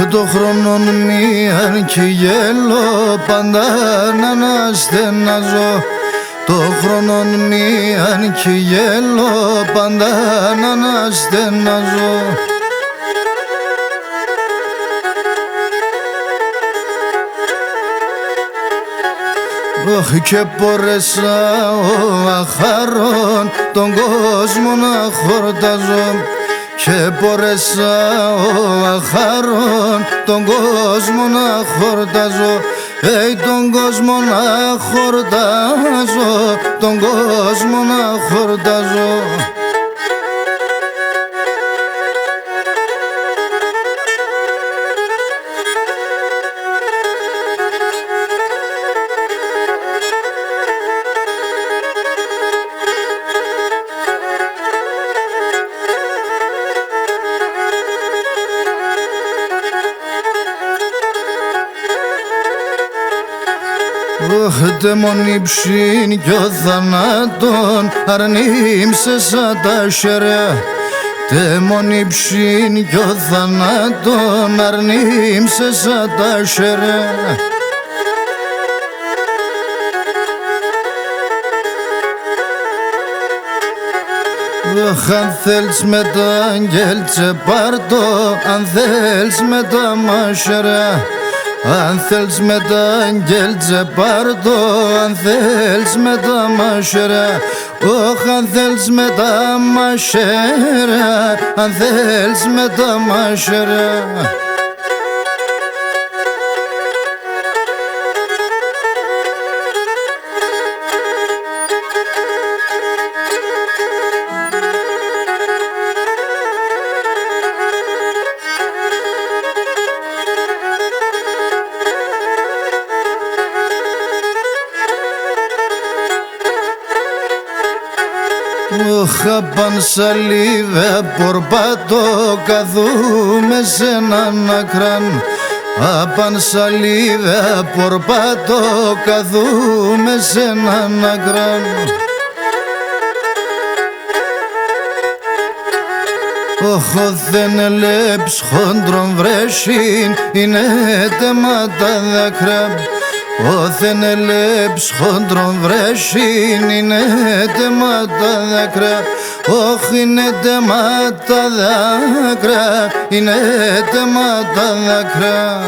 Το χρόνο μίαν κι γέλω πάντα να αναστενάζω. Το χρόνο μίαν κι γέλω πάντα να αναστενάζω. Και πόρεσα ο αχάρον τον κόσμο να χορτάζω. Και πόρεσα ο αχάρον τον κόσμο να χορτάζω. Τον κόσμο να χορτάζω, τον κόσμο να χορτάζω. Δαίμον υψήν κι ο θανάτων αρνήμσε σαν τα σεριά. Δαίμον υψήν κι ο θανάτων αρνήμσε σαν τα σεριά. Αν θέλεις με τα αγγέλτσε πάρτο, αν θέλεις με τα μασεριά. Αν θέλεις με τα αγγέλτσε πάρτο, αν θέλεις με τα μασεριά. Αν θέλεις με τα μασεριά, αν θέλεις με τα μασεριά. Χαπαν σαλίβε πορπάτο καθούμε σε έναν ακράν. Απαν σαλίβε πορπάτο καθούμε σε έναν ακράν. Όχο δεν ελέψ χόντρον βρέσιν είναι τέμα τα δάκρα. Όθεν ελέψ χόντρον βρέσιν είναι τέμα τα δάκρα. Όχι είναι τέμα τα δάκρα, είναι τέμα τα δάκρα.